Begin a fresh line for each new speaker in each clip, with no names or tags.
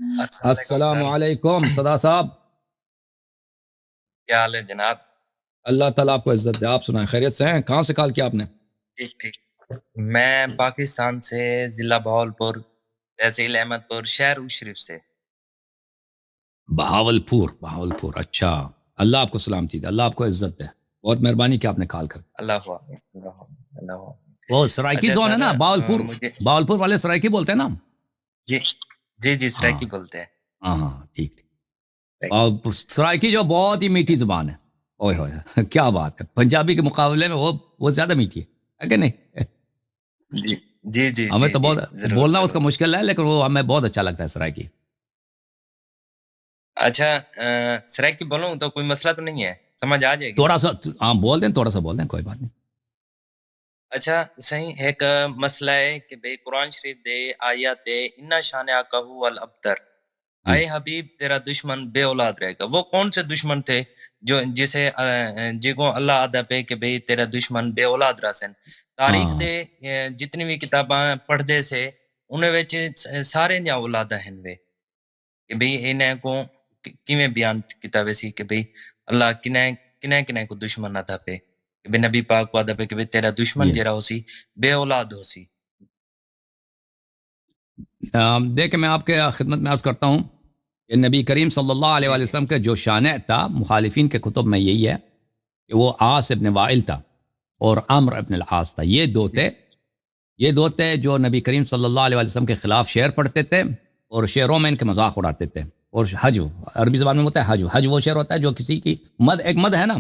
السلام علیکم
السلام
سر،
علیکم صدا صاحب.
کیا حال ہے جناب؟
اللہ تعالیٰ آپ کو عزت دے. آپ سنائیں خیریت سے ہیں؟ کہاں سے کال کیا آپ نے؟
ٹھیک ٹھیک. میں پاکستان سے، ضلع بہاولپور، تحصیل احمد پور، شہر شریف سے.
بہاولپور. اچھا. اللہ آپ کو سلامتی دے، اللہ آپ کو عزت دے. بہت مہربانی کہ آپ نے کال کر.
اللہ حافظ، اللہ حافظ، اللہ حافظ.
وہ سرائکی
اچھا
زون ہے
سر،
نا بہاولپور.
مجھے
بہاولپور والے سرائکی بولتے ہیں نا.
جی جی جی
ہاں
سرائکی بولتے ہیں.
ہاں ٹھیک. اور سرائکی جو بہت ہی میٹھی زبان ہے. اوئے ہوئے کیا بات ہے. پنجابی کے مقابلے میں وہ زیادہ میٹھی ہے کہ نہیں؟
جی جی جی
ہمیں
جی
تو
جی
بہت
ضرور
بولنا اس کا
ضرور.
مشکل ہے، لیکن وہ ہمیں بہت اچھا لگتا ہے سرائکی.
اچھا، سرائکی بولوں تو کوئی مسئلہ تو نہیں ہے، سمجھ آ جائے گی نا؟
تھوڑا سا ہاں بول دیں، تھوڑا سا بول دیں، کوئی بات نہیں.
اچھا صحیح. ایک مسئلہ ہے کہ بھئی قرآن شریف دے آیات دے انا شان کہو الابتر،
جی
اے حبیب تیرا دشمن بے اولاد رہے گا. وہ کون سے دشمن تھے جو جسے جگو اللہ آدھا پہ کہ بھئی تیرا دشمن بے اولاد رسن. تاریخ
ہاں
دے جتنی بھی کتاباں پڑھ دے سے انہیں وچ سارے دیا اولاداں ہیں وے کہ بھئی انہیں کو کیویں بیان کیتا ویسی کہ بھئی اللہ کنہیں کو دشمن نہ تھا پہ کہ بھئی نبی پاک کو آدھا پہ کہ بھئی تیرا دشمن
جی.
جرا ہو سی بے اولاد ہو سی.
دیکھیں میں آپ کے خدمت میں عرض کرتا ہوں کہ نبی کریم صلی اللہ علیہ
جی
وآلہ
جی
وسلم کا جو شانع تھا مخالفین کے کتب میں یہی ہے کہ وہ عاص ابن وائل تھا اور عمر ابن العاص تھا.
جی
یہ دو تھے جو نبی کریم صلی اللہ علیہ وآلہ وسلم کے خلاف شعر پڑھتے تھے اور شعروں میں ان کے مذاق اڑاتے تھے. اور حج عربی زبان میں ہوتا ہے حج وہ شعر ہوتا ہے جو کسی کی ایک مد ہے نا.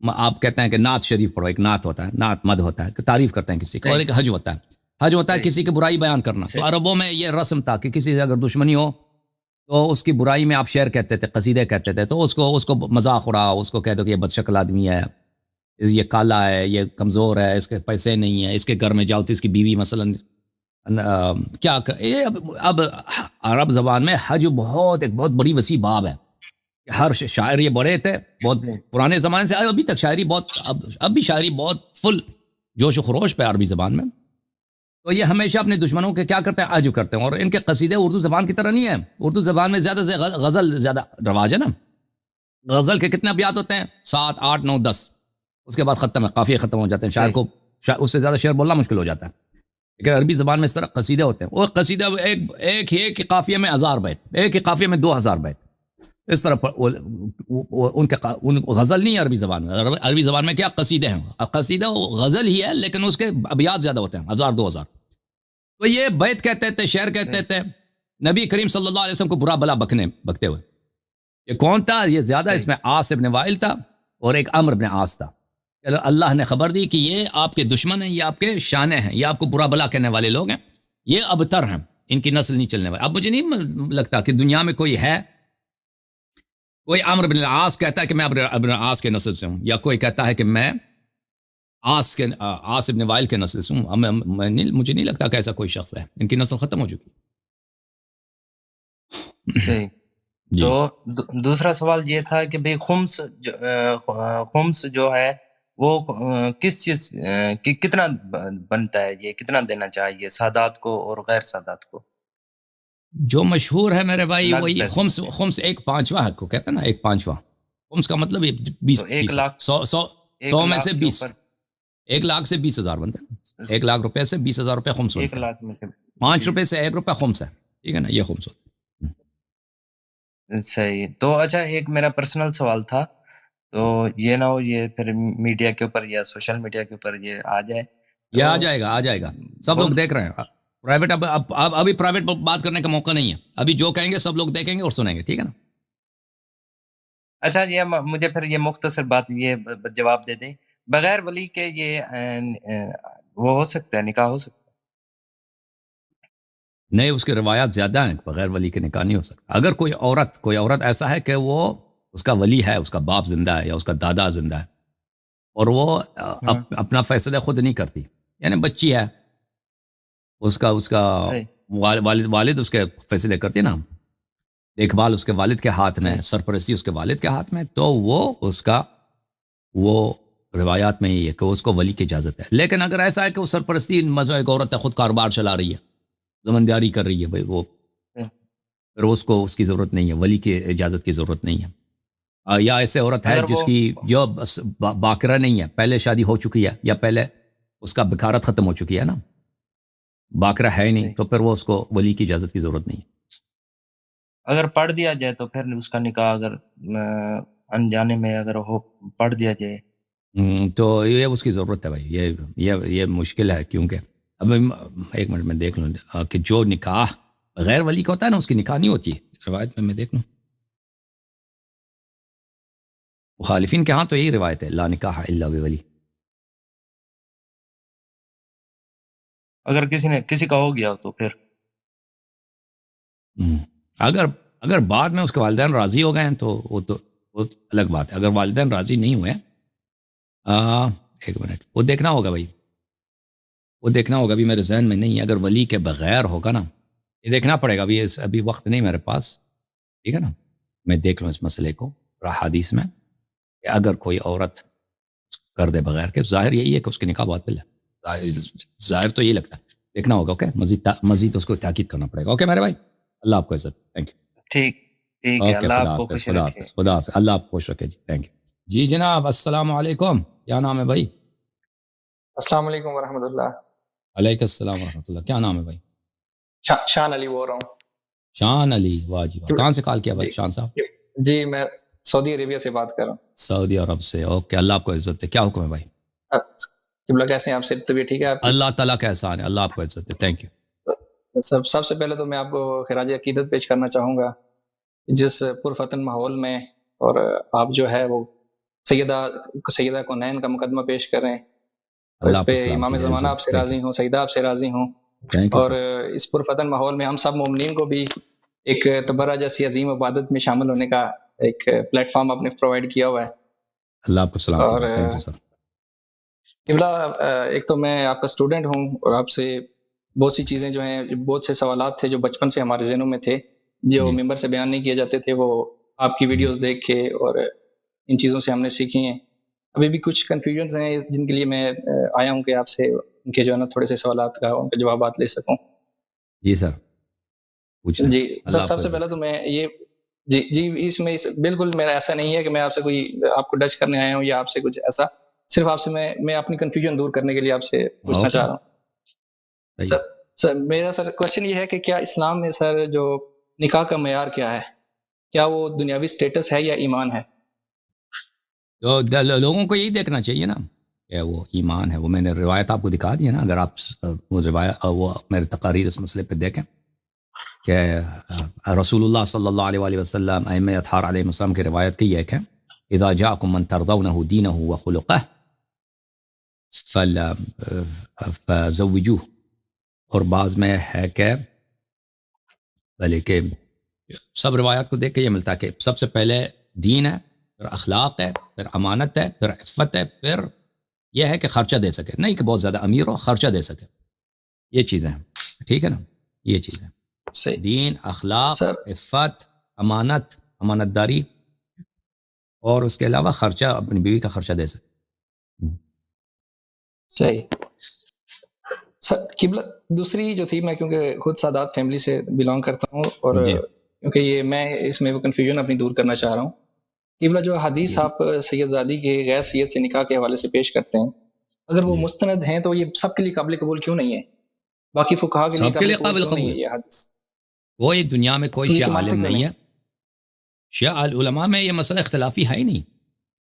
آپ کہتے ہیں کہ نعت شریف پڑھو، ایک نعت ہوتا ہے، نعت مد ہوتا ہے کہ تعریف کرتے ہیں کسی کو. اور
صحیح
ایک حج ہوتا ہے، حج ہوتا ہے
صحیح
کسی کی برائی بیان کرنا. تو
صحیح
عربوں میں یہ رسم تھا کہ کسی سے اگر دشمنی ہو تو اس کی برائی میں آپ شعر کہتے تھے، قصیدے کہتے تھے. تو اس کو مذاق اڑاؤ، اس کو کہہ دو کہ یہ بد شکل آدمی ہے، یہ کالا ہے، یہ کمزور ہے، اس کے پیسے نہیں ہیں، اس کے گھر میں جاؤ تو اس کی بیوی مثلا یہ اب عرب زبان میں حج ایک بہت بڑی وسیع باب ہے. ہر شاعر یہ بڑے تھے بہت
صحیح
پرانے زمانے سے ابھی تک شاعری بہت اب بھی شاعری بہت فل جوش و خروش پہ عربی زبان میں. تو یہ ہمیشہ اپنے دشمنوں کے کیا کرتے ہیں، عجب کرتے ہیں. اور ان کے قصیدے اردو زبان کی طرح نہیں ہے. اردو زبان میں زیادہ سے غزل زیادہ رواج ہے نا. غزل کے کتنے ابیات ہوتے ہیں؟ 7 8 9 10. اس کے بعد ختم ہے، قافیے ختم ہو جاتے ہیں. شاعر
صحیح
کو اس سے زیادہ شعر بولنا مشکل ہو جاتا ہے. لیکن عربی زبان میں اس طرح قصیدے ہوتے ہیں. وہ قصیدہ ایک ہی قافیے میں 1000 بیت، ایک ہی قافیے میں 2000 بیت. اس طرح ان کے غزل نہیں ہے عربی زبان میں. عربی زبان میں کیا قصیدے ہیں. قصیدہ غزل ہی ہے لیکن اس کے ابیات زیادہ ہوتے ہیں، 1000 2000. تو یہ بیت کہتے تھے، شعر کہتے
صحیح
تھے نبی کریم صلی اللہ علیہ وسلم کو برا بلا بکتے ہوئے. یہ کون تھا؟ یہ زیادہ
صحیح
اس میں عاص ابن وائل تھا اور ایک عمر ابن عاص تھا. اللہ نے خبر دی کہ یہ آپ کے دشمن ہیں، یہ آپ کے شانے ہیں، یہ آپ کو برا بلا کہنے والے لوگ ہیں، یہ ابتر ہیں، ان کی نسل نہیں چلنے والی. اب مجھے نہیں لگتا کہ دنیا میں کوئی عمر بن العاص کہتا ہے کہ میں ابن العاص کے نسل سے ہوں، یا کوئی کہتا ہے کہ میں عاص ابن وائل کے نسل سے ہوں. مجھے نہیں لگتا کہ ایسا کوئی شخص ہے. ان کی نسل ختم ہو چکی.
صحیح.
جی.
تو دوسرا سوال یہ تھا کہ بھئی خمس جو ہے وہ کس چیز کتنا بنتا ہے، یہ کتنا دینا چاہیے سادات کو اور غیر سادات کو؟
جو مشہور ہے میرے بھائی
نقد
وہی
پیسے میں
خمس 1/5 حق کو کہتے ہیں نا. 1/5 خمس کا مطلب یہ
تو
20%. 100 میں سے
کے
20.
اوپر
1 لاکھ سے 20,000 بنتے ہیں. 1 لاکھ روپے سے 20,000 روپے خمس
1
بنتے ہیں.
لاکھ میں سے
5 روپے
20.
سے 1 روپے خمس ہے. ٹھیک ہے نا، یہ خمس ہوتا
صحیح. تو اچھا ایک میرا پرسنل سوال تھا، تو یہ نہ ہو یہ پھر میڈیا کے اوپر یا سوشل میڈیا کے اوپر یہ آ جائے
ہے. یہ
تو
آ جائے گا. سب لوگ دیکھ رہے ہیں. پرائیویٹ ابھی پرائیویٹ بات کرنے کا موقع نہیں ہے. ابھی جو کہیں گے سب لوگ دیکھیں گے اور سنیں گے. ٹھیک ہے نا.
اچھا یہ مجھے پھر یہ مختصر بات یہ جواب دے دیں، بغیر ولی کے یہ وہ ہو سکتا ہے، نکاح ہو سکتا ہے؟
نہیں، اس کے روایات زیادہ ہیں. بغیر ولی کے نکاح نہیں ہو سکتا. اگر کوئی عورت ایسا ہے کہ وہ اس کا ولی ہے، اس کا باپ زندہ ہے یا اس کا دادا زندہ ہے، اور وہ
ہاں
اپنا فیصلہ خود نہیں کرتی، یعنی بچی ہے، اس کا
صحیح
والد اس کے فیصلے کرتی نا، دیکھ بھال اس کے والد کے ہاتھ میں،
صحیح
سرپرستی اس کے والد کے ہاتھ میں، تو وہ روایات میں یہ ہے کہ اس کو ولی کی اجازت ہے. لیکن اگر ایسا ہے کہ وہ سرپرستی ایک عورت ہے، خود کاروبار چلا رہی ہے، زمینداری کر رہی ہے، بھائی وہ پھر اس کو اس کی ضرورت نہیں ہے، ولی کی اجازت کی ضرورت نہیں ہے۔ یا ایسے عورت ہے
اگر
جس
وہ
کی جو باکرہ نہیں ہے، پہلے شادی ہو چکی ہے یا پہلے اس کا بکارت ختم ہو چکی ہے نا، باکرہ ہے ہی نہیں، تو پھر وہ اس کو ولی کی اجازت کی ضرورت نہیں ہے۔
اگر پڑھ دیا جائے تو پھر اس کا نکاح اگر انجانے میں اگر ہو پڑھ دیا جائے
تو یہ اس کی ضرورت ہے بھائی، یہ مشکل ہے، کیونکہ اب ایک منٹ میں دیکھ لوں کہ جو نکاح غیر ولی کا ہوتا ہے نا، اس کی نکاح نہیں ہوتی ہے، اس روایت میں دیکھ لوں مخالفین کے ہاں تو یہی روایت ہے، لا نکاح الا بولی۔
اگر کسی کا ہو گیا ہو تو پھر
اگر بعد میں اس کے والدین راضی ہو گئے ہیں تو وہ الگ بات ہے۔ اگر والدین راضی نہیں ہوئے ایک منٹ، وہ دیکھنا ہوگا بھائی، وہ دیکھنا ہوگا، بھی میرے ذہن میں نہیں ہے، اگر ولی کے بغیر ہوگا نا، یہ دیکھنا پڑے گا، ابھی وقت نہیں میرے پاس، ٹھیک ہے نا، میں دیکھ لوں اس مسئلے کو حدیث میں، کہ اگر کوئی عورت کر دے بغیر کے، ظاہر یہی ہے کہ اس کے نکاح باطل ہے، ظاہر تو یہی لگتا ہے، دیکھنا ہوگا، اوکے، مزید اس کو تاکید کرنا پڑے گا، اوکے میرے بھائی، اللہ آپ کو عزت، تھینک یو،
ٹھیک ہے،
اوکے،
اللہ
خدا
آپ کو
حافظ،
خوش
خدا
رکھے۔
حافظ، خدا حافظ، اللہ آپ کو خوش رکھے جی، تھینک یو جی جناب، السلام علیکم، کیا نام ہے بھائی؟
السلام علیکم ورحمۃ اللہ۔
علیکم السلام ورحمۃ اللہ، کیا نام ہے بھائی؟
شان علی بول رہا ہوں۔
شان علی، واہ جی واہ، کہاں سے کال کیا بھائی
جی
شان صاحب؟
جی میں سعودی عربیہ سے بات کر رہا
سعودی عرب سے، اوکے، اللہ آپ کو عزت ہے، کیا حکم ہے بھائی؟
ہوں۔ قبلہ کیسے ہیں آپ؟ سے طبیعت ٹھیک ہے آپ کی؟
اللہ تعالیٰ کا احسان ہے، اللہ آپ کو عزت ہے، تھینک یو۔
سب سے پہلے تو میں آپ کو خراج عقیدت پیش کرنا چاہوں گا، جس پرفتن ماحول میں اور آپ جو ہے وہ سیدہ کونین کا مقدمہ پیش کر رہے ہیں، اور
اللہ
اس
آپ
پہ
کو سلامتی
امام
دے،
زمانہ
عزت،
آپ سے
تھینک
راضی
یو،
ہوں، سیدہ آپ سے راضی ہوں،
تھینک یو
اور
سر،
اس پرفتن ماحول میں ہم سب مومنین کو بھی ایک تبرہ جیسی عظیم عبادت میں شامل ہونے کا ایک پلیٹ فارم آپ نے پرووائڈ کیا ہوا ہے۔
اللہ آپ کو سلامتی
اور
دے، تھینک یو سر۔
قبلہ ایک تو میں آپ کا اسٹوڈنٹ ہوں، اور آپ سے بہت سی چیزیں جو ہیں، بہت سے سوالات تھے جو بچپن سے ہمارے ذہنوں میں تھے، جو
جی
ممبر سے بیان نہیں کیے جاتے تھے، وہ آپ کی ویڈیوز دیکھ کے اور ان چیزوں سے ہم نے سیکھی ہیں۔ ابھی بھی کچھ کنفیوژنز ہیں جن کے لیے میں آیا ہوں کہ آپ سے ان کے جو ہے نا تھوڑے سے سوالات کا ان کے جوابات لے سکوں۔
جی سر، پوچھ لیں،
جی
اللہ آپ
سب
کو
سے پہلے
عزت
تو میں یہ جی اس میں بالکل میرا ایسا نہیں ہے کہ میں آپ سے کوئی آپ کو ڈچ کرنے آیا ہوں یا آپ سے کچھ ایسا، صرف آپ سے میں اپنی کنفیوژن دور کرنے کے لیے آپ سے پوچھنا
اوکے،
چاہ رہا ہوں۔
صحیح۔
سر میرا کوشچن یہ ہے کہ کیا اسلام میں سر جو نکاح کا معیار کیا ہے؟ کیا وہ دنیاوی سٹیٹس ہے یا ایمان ہے؟
تو لوگوں کو یہی دیکھنا چاہیے نا کہ وہ ایمان ہے، وہ میں نے روایت آپ کو دکھا دی ہے نا، اگر آپ وہ روایت وہ میرے تقاریر اس مسئلے پہ دیکھیں کہ رسول اللہ صلی اللہ علیہ وآلہ وسلم، ائمہ اطہار علیہ السلام کی روایت کی ایک ہے، اذا جاءکم من ترضونہ دینہ وخلقہ فزوجوہ، اور بعض میں ہے کہ بلے کہ سب روایات کو دیکھ کے یہ ملتا ہے کہ سب سے پہلے دین ہے، پھر اخلاق ہے، پھر امانت ہے، پھر عفت ہے، پھر یہ ہے کہ خرچہ دے سکے، نہیں کہ بہت زیادہ امیر ہو، خرچہ دے سکے، یہ چیزیں ہیں، ٹھیک ہے نا، یہ چیزیں،
صحیح
دین، اخلاق،
سر،
عفت، امانت داری، اور اس کے علاوہ خرچہ، اپنی بیوی کا خرچہ دے سکے۔
صحیح سر۔ قبلہ دوسری جو تھی، میں کیونکہ خود سادات فیملی سے بلانگ کرتا ہوں، اور
جی
کیونکہ یہ میں اس میں وہ کنفیوژن اپنی دور کرنا چاہ رہا ہوں۔ قبلہ جو حدیث
جی،
آپ سید زادی کے غیر سید سے نکاح کے حوالے سے پیش کرتے ہیں، اگر وہ
جی،
مستند ہیں تو یہ سب کے لیے قابل قبول کیوں نہیں ہے؟ باقی فقہا کے لیے
سب کے
قابل
لیے
قبول
قابل
کیوں نہیں
قبول
ہے
ہے،
یہ حدیث؟
کوئی دنیا میں کوئی
تو یہ
شیعہ
کہ مانتے
عالم
کیوں
نہیں
نہیں؟
ہے، شیعہ علماء میں یہ مسئلہ اختلافی ہے ہی نہیں،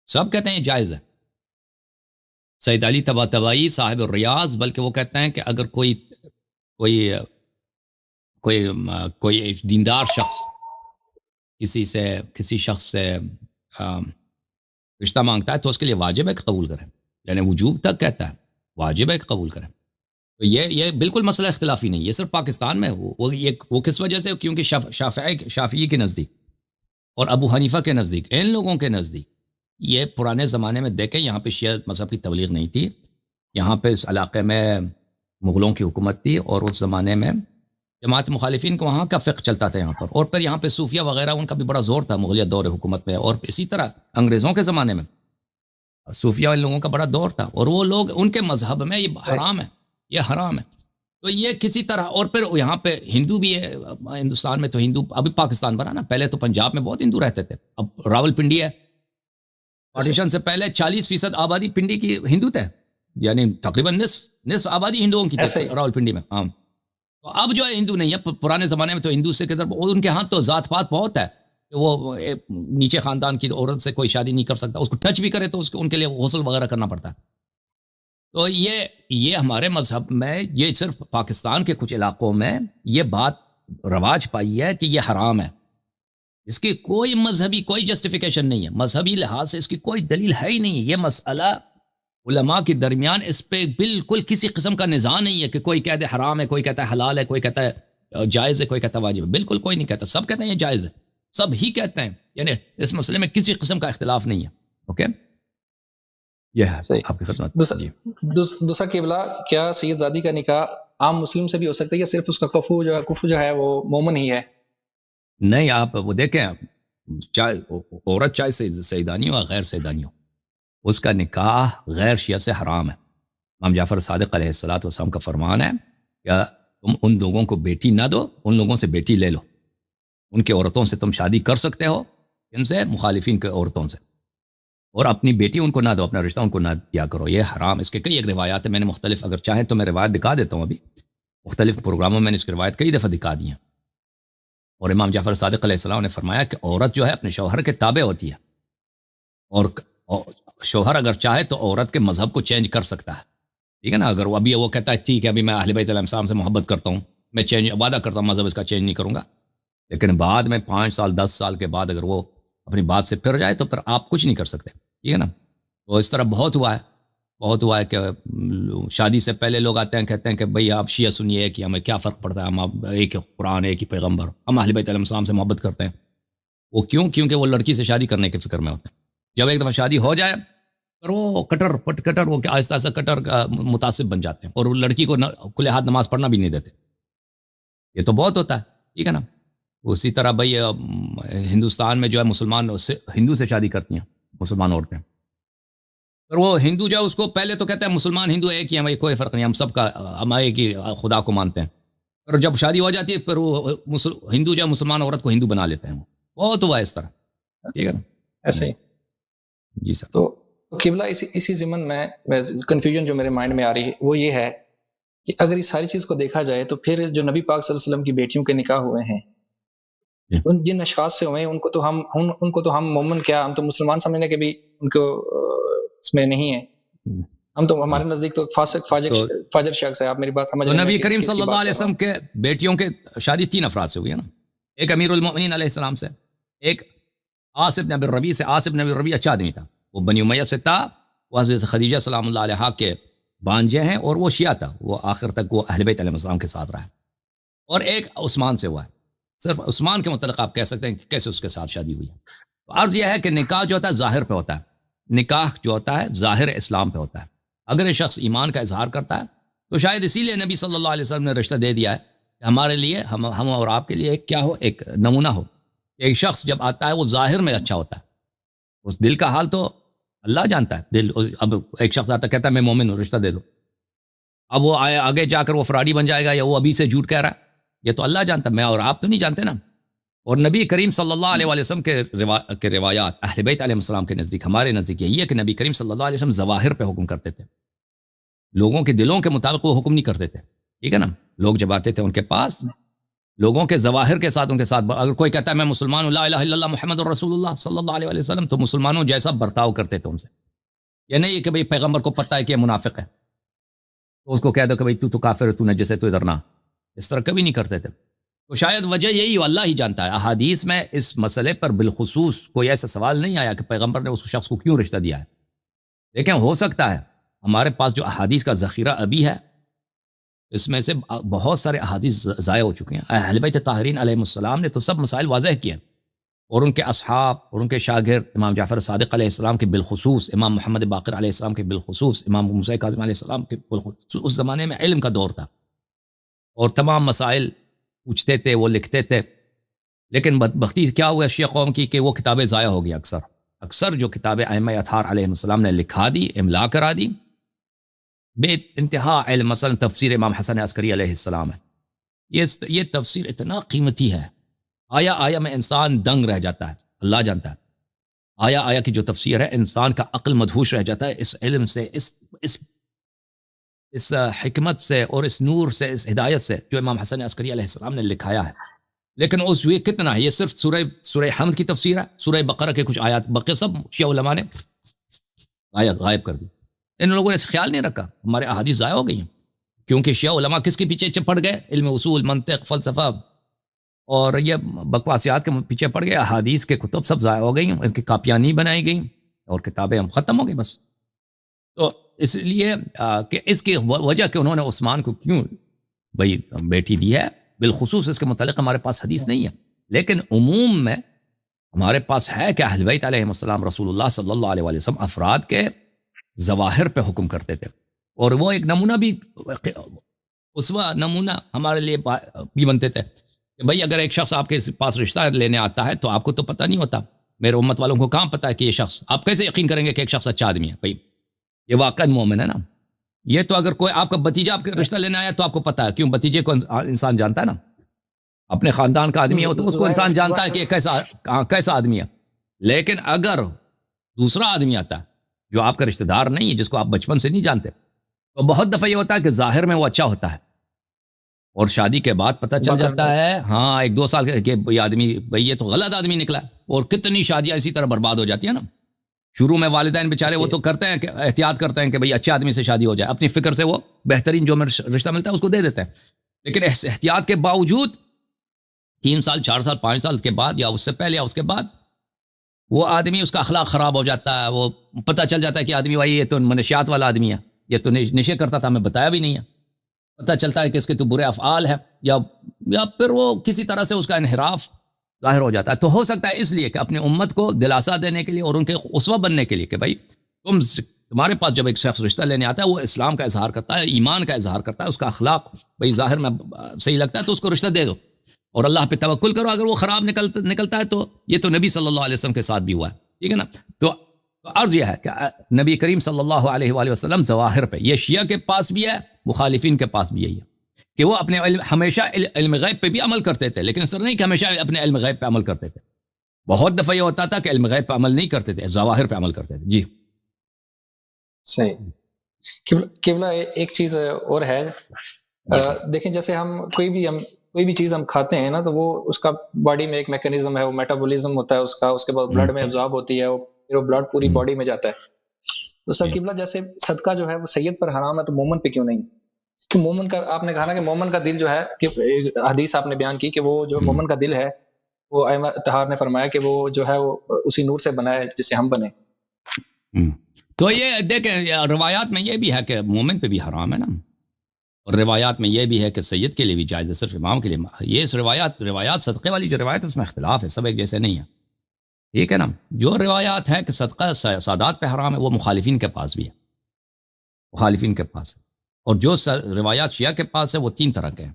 سب کہتے ہیں یہ جائز ہے۔ سید علی طباطبائی صاحب الریاض بلکہ وہ کہتے ہیں کہ اگر کوئی دیندار شخص کسی شخص سے رشتہ مانگتا ہے تو اس کے لیے واجب ہے کہ قبول کریں، یعنی وجوب تک کہتا ہے، واجب ہے کہ قبول کریں۔ تو یہ بالکل مسئلہ اختلافی نہیں، یہ صرف پاکستان میں وہ کس وجہ سے، کیونکہ شافعی کے نزدیک اور ابو حنیفہ کے نزدیک، ان لوگوں کے نزدیک، یہ پرانے زمانے میں دیکھیں، یہاں پہ شیعہ مذہب کی تبلیغ نہیں تھی، یہاں پہ اس علاقے میں مغلوں کی حکومت تھی، اور اس زمانے میں جماعت مخالفین کو وہاں کا فقہ چلتا تھا یہاں پر، اور پھر یہاں پہ صوفیہ وغیرہ ان کا بھی بڑا زور تھا مغلیہ دور حکومت میں، اور اسی طرح انگریزوں کے زمانے میں صوفیہ ان لوگوں کا بڑا دور تھا، اور وہ لوگ ان کے مذہب میں یہ حرام ہے، یہ حرام ہے۔ تو یہ کسی طرح، اور پھر یہاں پہ ہندو بھی ہے ہندوستان میں، تو ہندو ابھی پاکستان بنا نا، پہلے تو پنجاب میں بہت ہندو رہتے تھے، اب راول پنڈی ہے، پارٹیشن سے پہلے 40% آبادی پنڈی کی ہندو تھے، یعنی تقریباً نصف آبادی ہندوؤں کی
ایسے
تھی
ہی
راول پنڈی میں. ہاں تو اب جو ہے ہندو نہیں ہے، پرانے زمانے میں تو ہندو سے کدھر، ان کے ہاں تو ذات پات بہت ہے کہ وہ نیچے خاندان کی عورت سے کوئی شادی نہیں کر سکتا، اس کو ٹچ بھی کرے تو ان کے لیے غسل وغیرہ کرنا پڑتا ہے. تو یہ ہمارے مذہب میں، یہ صرف پاکستان کے کچھ علاقوں میں یہ بات رواج پائی ہے کہ یہ حرام ہے. اس کی کوئی مذہبی کوئی جسٹیفیکیشن نہیں ہے، مذہبی لحاظ سے اس کی کوئی دلیل ہے ہی نہیں ہے. یہ مسئلہ علماء کے درمیان اس پہ بالکل کسی قسم کا نزاع نہیں ہے کہ کوئی کہتے ہے حرام ہے، کوئی کہتا ہے حلال ہے، کوئی کہتا ہے جائز ہے، کوئی کہتا ہے واجب ہے. بالکل کوئی نہیں کہتا، سب کہتے ہیں یہ جائز ہے، سب ہی کہتے ہیں، یعنی اس مسئلے میں کسی قسم کا اختلاف نہیں ہے. اوکے، یہ ہے
صحیح.
آپ کی خدمت. جی
دوسرا قبلہ، کیا سید زادی کا نکاح عام مسلم سے بھی ہو سکتا ہے یا صرف اس کا کفو جو ہے وہ مومن ہی ہے؟
نہیں، آپ وہ دیکھیں، چاہے عورت چاہے سیدانی ہو یا غیر سیدانی ہو، اس کا نکاح غیر شیعہ سے حرام ہے. امام جعفر صادق علیہ السلام کا فرمان ہے کہ تم ان لوگوں کو بیٹی نہ دو، ان لوگوں سے بیٹی لے لو. ان کے عورتوں سے تم شادی کر سکتے ہو، ان سے مخالفین کے عورتوں سے، اور اپنی بیٹی ان کو نہ دو، اپنا رشتہ ان کو نہ دیا کرو، یہ حرام. اس کے کئی ایک روایات ہیں، میں نے مختلف، اگر چاہیں تو میں روایت دکھا دیتا ہوں، ابھی مختلف پروگراموں میں نے اس کی روایت کئی دفعہ دکھا دی ہیں. اور امام جعفر صادق علیہ السلام نے فرمایا کہ عورت جو ہے اپنے شوہر کے تابع ہوتی ہے، اور شوہر اگر چاہے تو عورت کے مذہب کو چینج کر سکتا ہے. ٹھیک ہے نا، اگر وہ ابھی وہ کہتا ہے ٹھیک ہے ابھی میں اہل بیت علیہ السلام سے محبت کرتا ہوں، میں وعدہ کرتا ہوں مذہب اس کا چینج نہیں کروں گا، لیکن بعد میں 5 سال 10 سال کے بعد اگر وہ اپنی بات سے پھر جائے تو پھر آپ کچھ نہیں کر سکتے. ٹھیک ہے نا. تو اس طرح بہت ہوا ہے کہ شادی سے پہلے لوگ آتے ہیں کہتے ہیں کہ بھئی آپ شیعہ سنی ایک ہی، ہمیں کیا فرق پڑتا ہے، ہم ایک ہی قرآن، ایک ہی پیغمبر، ہم اہل بیت علیہ السلام سے محبت کرتے ہیں. وہ کیونکہ وہ لڑکی سے شادی کرنے کے فکر میں ہوتے ہیں. جب ایک دفعہ شادی ہو جائے پھر وہ کٹر وہ آہستہ آہستہ کٹر متعصب بن جاتے ہیں، اور وہ لڑکی کو کھلے ہاتھ نماز پڑھنا بھی نہیں دیتے. یہ تو بہت ہوتا ہے. ٹھیک ہے نا. اسی طرح بھئی ہندوستان میں جو ہے مسلمان ہندو سے شادی کرتی ہیں مسلمان عورتیں، اور وہ ہندو جو ہے اس کو پہلے تو کہتا ہے مسلمان ہندو ایک ہی ہیں، کوئی فرق نہیں، ہم سب کا، ہم ایک ہی خدا کو مانتے ہیں. اور جب شادی ہو جاتی ہے پھر وہ ہندو جو ہے مسلمان عورت کو ہندو بنا لیتے ہیں. بہت ہوا ہے اس طرح. ٹھیک ہے نا.
ایسے ہی.
جی سر.
تو قبلہ اسی ضمن میں کنفیوژن جو میرے مائنڈ میں آ رہی ہے وہ یہ ہے کہ اگر اس ساری چیز کو دیکھا جائے تو پھر جو نبی پاک صلی اللہ علیہ وسلم کی بیٹیوں کے نکاح ہوئے ہیں، ان جن اشخاص سے ہوئے ہیں، ان کو تو ہم مومن کیا، ہم تو مسلمان سمجھنے کے بھی ان کو اس میں نہیں ہے. ہم تو، ہمارے نزدیک تو فاسق فاجر شخص ہے. آپ میری بات سمجھ
تو
رہے ہیں
نبی
میں
کریم
کس
صلی
کی
اللہ
بات
علیہ
کر رہا
وسلم کے بیٹیوں کے شادی 3 افراد سے ہوئی ہے نا. ایک امیر المؤمنین علیہ السلام سے، ایک عاص بن ابی الربیع سے. عاص بن ابی الربیع اچھا آدمی تھا، وہ بنی امیہ سے تھا، وہ حضرت خدیجہ سلام اللہ علیہا کے بانجے ہیں، اور وہ شیعہ تھا، وہ آخر تک وہ اہل بیت علیہ السلام کے ساتھ رہا. اور ایک عثمان سے ہوا ہے. صرف عثمان کے متعلق آپ کہہ سکتے ہیں کہ کیسے اس کے ساتھ شادی ہوئی ہے. تو عرض یہ ہے کہ نکاح جو ہوتا ہے ظاہر پہ ہوتا ہے، نکاح جو ہوتا ہے ظاہر اسلام پہ ہوتا ہے. اگر ایک شخص ایمان کا اظہار کرتا ہے تو شاید اسی لیے نبی صلی اللہ علیہ وسلم نے رشتہ دے دیا ہے کہ ہمارے لیے، ہم اور آپ کے لیے ایک کیا ہو، ایک نمونہ ہو. ایک شخص جب آتا ہے وہ ظاہر میں اچھا ہوتا ہے، اس دل کا حال تو اللہ جانتا ہے. دل، اب ایک شخص آتا کہتا ہے میں مومن ہوں، رشتہ دے دو، اب وہ آگے جا کر وہ فراڈی بن جائے گا یا وہ ابھی سے جھوٹ کہہ رہا ہے، یہ تو اللہ جانتا ہے، میں اور آپ تو نہیں جانتے نا. اور نبی کریم صلی اللہ علیہ وسلم کے روایات اہل بیت علیہ السلام کے نزدیک، ہمارے نزدیک یہی ہے کہ نبی کریم صلی اللہ علیہ وسلم ظواہر پہ حکم کرتے تھے، لوگوں کے دلوں کے مطابق وہ حکم نہیں کرتے تھے. ٹھیک ہے نا. لوگ جب آتے تھے ان کے پاس، لوگوں کے ظواہر کے ساتھ، ان کے ساتھ اگر کوئی کہتا ہے میں مسلمان ہوں، لا الہ الا اللہ محمد الرسول اللہ صلی اللہ علیہ وسلم، تو مسلمانوں جیسا برتاؤ کرتے تھے ان سے. یہ نہیں کہ بھئی پیغمبر کو پتہ ہے کہ یہ منافق ہے تو اس کو کہہ دو کہ بھئی تو کافر ہے، تو نجس ہے، تو ادھر نہ. اس طرح کبھی نہیں کرتے تھے. تو شاید وجہ یہی ہو، اللہ ہی جانتا ہے. احادیث میں اس مسئلے پر بالخصوص کوئی ایسا سوال نہیں آیا کہ پیغمبر نے اس شخص کو کیوں رشتہ دیا ہے. لیکن ہو سکتا ہے ہمارے پاس جو احادیث کا ذخیرہ ابھی ہے، اس میں سے بہت سارے احادیث ضائع ہو چکے ہیں. اہل بیت طاہرین علیہ السلام نے تو سب مسائل واضح کیے، اور ان کے اصحاب اور ان کے شاگرد امام جعفر صادق علیہ السلام کے بالخصوص، امام محمد باقر علیہ السلام کے بالخصوص، امام موسیٰ کاظم علیہ السلام کے بالخصوص. اس زمانے میں علم کا دور تھا اور تمام مسائل پوچھتے تھے، وہ لکھتے تھے. لیکن بدبختی کیا ہوا شیعہ قوم کی کہ وہ کتابیں ضائع ہو گئی. اکثر جو کتابیں ائمہ اطہار علیہ السلام نے لکھا دی، املا کرا دی، بے انتہا علم. مثلا تفسیر امام حسن عسکری علیہ السلام ہے. یہ تفسیر اتنا قیمتی ہے, آیا آیا میں انسان دنگ رہ جاتا ہے, اللہ جانتا ہے. آیا آیا کی جو تفسیر ہے انسان کا عقل مدہوش رہ جاتا ہے اس علم سے, اس حکمت سے اور اس نور سے, اس ہدایت سے جو امام حسن عسکری علیہ السلام نے لکھایا ہے. لیکن اس یہ کتنا ہے, یہ صرف سورہ حمد کی تفسیر ہے, سورہ بقرہ کے کچھ آیات, بقیہ سب شیعہ علماء نے غائب کر دی. ان لوگوں نے خیال نہیں رکھا, ہمارے احادیث ضائع ہو گئی ہیں. کیونکہ شیعہ علماء کس کے پیچھے پڑ گئے؟ علم اصول, منطق, فلسفہ اور یہ بکواسیات کے پیچھے پڑ گئے. احادیث کے کتب سب ضائع ہو گئی ہیں, اس کی کاپیاں نہیں بنائی گئیں اور کتابیں ہم ختم ہو گئی بس. تو اس لیے کہ اس کی وجہ کہ انہوں نے عثمان کو کیوں بھئی بیٹی دی ہے, بالخصوص اس کے متعلق ہمارے پاس حدیث نہیں ہے, لیکن عموم میں ہمارے پاس ہے کہ اہل بیت علیہ السلام رسول اللہ صلی اللہ علیہ وسلم افراد کے ظواہر پہ حکم کرتے تھے, اور وہ ایک نمونہ بھی, اسوہ نمونہ ہمارے لیے بھی بنتے تھے کہ بھئی اگر ایک شخص آپ کے پاس رشتہ لینے آتا ہے تو آپ کو تو پتہ نہیں ہوتا, میرے امت والوں کو کہاں پتہ ہے کہ یہ شخص, آپ کیسے یقین کریں گے کہ ایک شخص اچھا آدمی ہے؟ بھئی یہ واقعا مومن ہے نا. یہ تو اگر کوئی آپ کا بتیجہ آپ کا رشتہ لینے آیا تو آپ کو پتہ ہے, کیوں بتیجے کو انسان جانتا ہے نا, اپنے خاندان کا آدمی ہے تو اس کو انسان جانتا ہے کہ کیسا آدمی ہے. لیکن اگر دوسرا آدمی آتا ہے جو آپ کا رشتہ دار نہیں ہے, جس کو آپ بچپن سے نہیں جانتے, تو بہت دفعہ یہ ہوتا ہے کہ ظاہر میں وہ اچھا ہوتا ہے اور شادی کے بعد پتہ چل جاتا ہے ہاں 1-2 سال کے یہ آدمی بھئی یہ تو غلط آدمی نکلا. اور کتنی شادیاں اسی طرح برباد ہو جاتی ہیں نا. شروع میں والدین بیچارے وہ تو کرتے ہیں کہ احتیاط کرتے ہیں کہ بھئی اچھے آدمی سے شادی ہو جائے, اپنی فکر سے وہ بہترین جو رشتہ ملتا ہے اس کو دے دیتے ہیں. لیکن اس احتیاط کے باوجود 3 سال 4 سال 5 سال کے بعد یا اس سے پہلے یا اس کے بعد وہ آدمی, اس کا اخلاق خراب ہو جاتا ہے, وہ پتہ چل جاتا ہے کہ آدمی بھائی یہ تو منشیات والا آدمی ہے, یہ تو نشے کرتا تھا, ہمیں بتایا بھی نہیں ہے. پتہ چلتا ہے کہ اس کے تو برے افعال ہیں, یا پھر وہ کسی طرح سے اس کا انحراف ظاہر ہو جاتا ہے. تو ہو سکتا ہے اس لیے کہ اپنی امت کو دلاسا دینے کے لیے اور ان کے اسوہ بننے کے لیے کہ بھائی تمہارے پاس جب ایک شخص رشتہ لینے آتا ہے وہ اسلام کا اظہار کرتا ہے, ایمان کا اظہار کرتا ہے, اس کا اخلاق بھئی ظاہر میں صحیح لگتا ہے تو اس کو رشتہ دے دو اور اللہ پہ توکل کرو. اگر وہ خراب نکلتا ہے تو یہ تو نبی صلی اللہ علیہ وسلم کے ساتھ بھی ہوا ہے, ٹھیک ہے نا. تو عرض یہ ہے کہ نبی کریم صلی اللہ علیہ وآلہ وسلم ظواہر پہ, یہ شیعہ کے پاس بھی ہے, مخالفین کے پاس بھی یہی ہے کہ وہ اپنے ہمیشہ علم غیب پہ بھی عمل کرتے تھے, لیکن اس طرح نہیں کہ ہمیشہ اپنے علم غیب پہ عمل کرتے تھے. بہت دفعہ یہ ہوتا تھا کہ علم غیب پہ عمل نہیں کرتے تھے, ظواہر پہ عمل کرتے تھے. جی
صحیح. قبلہ ایک چیز اور ہے, دیکھیں جیسے ہم کوئی بھی چیز ہم کھاتے ہیں نا تو وہ اس کا باڈی میں ایک میکینزم ہے, وہ میٹابولزم ہوتا ہے اس کے بعد بلڈ میں ابزارب ہوتی ہے, پھر وہ بلڈ پوری باڈی میں جاتا ہے. تو سر قبلہ جیسے صدقہ جو ہے وہ سید پر حرام ہے تو مومن پہ کیوں نہیں؟ کہ مومن کا آپ نے کہا نا کہ مومن کا دل جو ہے, کہ حدیث آپ نے بیان کی کہ وہ جو مومن کا دل ہے وہ ائمہ طہار نے فرمایا کہ وہ جو ہے وہ اسی نور سے بنا ہے جس سے ہم بنے.
تو یہ دیکھیں روایات میں یہ بھی ہے کہ مومن پہ بھی حرام ہے نا, اور روایات میں یہ بھی ہے کہ سید کے لیے بھی جائز ہے, صرف امام کے لیے. یہ اس روایات صدقے والی جو روایت ہے اس میں اختلاف ہے, سب ایک جیسے نہیں ہے, ٹھیک ہے نا. جو روایات ہیں کہ صدقہ سادات پہ حرام ہے وہ مخالفین کے پاس بھی ہے, مخالفین کے پاس ہے. اور جو روایات شیعہ کے پاس ہے وہ 3 طرح کے ہیں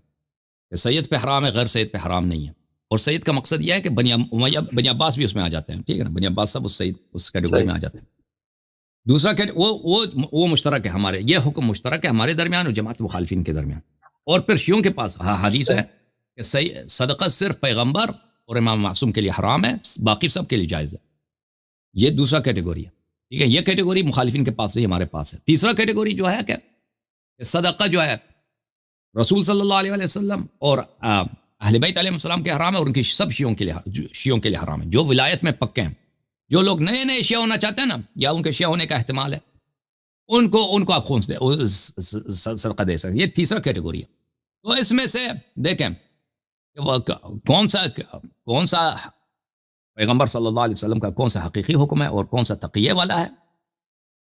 کہ سید پہ حرام ہے, غیر سید پہ حرام نہیں ہے. اور سید کا مقصد یہ ہے کہ بنی عباس بھی اس میں آ جاتے ہیں, ٹھیک ہے نا, بنی عباس سب اس کیٹیگری میں آ جاتے ہیں. دوسرا کہ وہ مشترک ہے, ہمارے یہ حکم مشترک ہے ہمارے درمیان اور جماعت مخالفین کے درمیان. اور پھر شیعوں کے پاس حدیث ہے کہ صدقہ صرف پیغمبر اور امام معصوم کے لیے حرام ہے, باقی سب کے لیے جائز ہے. یہ دوسرا کیٹیگری ہے, ٹھیک ہے. یہ کیٹیگری مخالفین کے پاس نہیں, ہمارے پاس ہے. تیسرا کیٹیگری جو ہے کہ صدقہ جو ہے رسول صلی اللہ علیہ وسلم اور اہل بیت علیہ السلام کے حرام ہے, اور ان کی سب شیعوں کے لیے حرام ہے. جو ولایت میں پکے ہیں, جو لوگ نئے شیعہ ہونا چاہتے ہیں نا, یا ان کے شیعہ ہونے کا احتمال ہے, ان کو آپ خون صدقہ دے سکتے. یہ تیسرا کیٹیگری ہے. تو اس میں سے دیکھیں کون سا پیغمبر صلی اللہ علیہ وسلم کا کون سا حقیقی حکم ہے اور کون سا تقیہ والا ہے,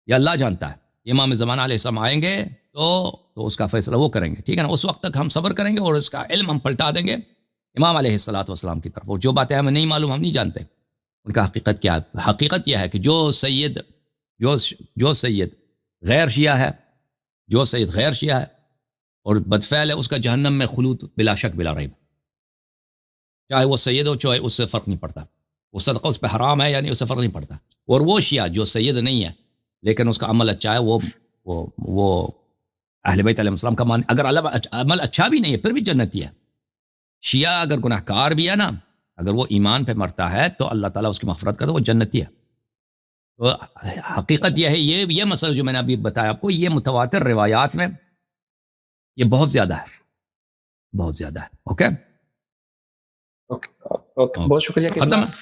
یہ اللہ جانتا ہے. امام زمانہ علیہ السلام آئیں گے تو اس کا فیصلہ وہ کریں گے, ٹھیک ہے نا. اس وقت تک ہم صبر کریں گے اور اس کا علم ہم پلٹا دیں گے امام علیہ السلام کی طرف. اور جو باتیں ہمیں نہیں معلوم, ہم نہیں جانتے ان کا حقیقت کیا ہے. حقیقت یہ ہے کہ جو سید غیر شیعہ ہے اور بدفعل ہے, اس کا جہنم میں خلود بلا شک بلا ریب, چاہے وہ سید ہو چاہے, اس سے فرق نہیں پڑتا. وہ صدقہ اس پہ حرام ہے یعنی اس سے فرق نہیں پڑتا. اور وہ شیعہ جو سید نہیں ہے لیکن اس کا عمل اچھا ہے, وہ اہل بیت علیہ السلام کا مان اگر عمل اچھا بھی نہیں ہے پھر بھی جنتی ہے. شیعہ اگر گناہ کار بھی ہے نا، اگر وہ ایمان پہ مرتا ہے تو اللہ تعالیٰ اس کی مغفرت کرتا ہے، وہ جنتی ہے. تو حقیقت یہ ہے، یہ مسئلہ جو میں نے ابھی بتایا آپ کو، یہ متواتر روایات میں یہ بہت زیادہ ہے، بہت زیادہ ہے. اوکے
اوکے بہت شکریہ.
ختم.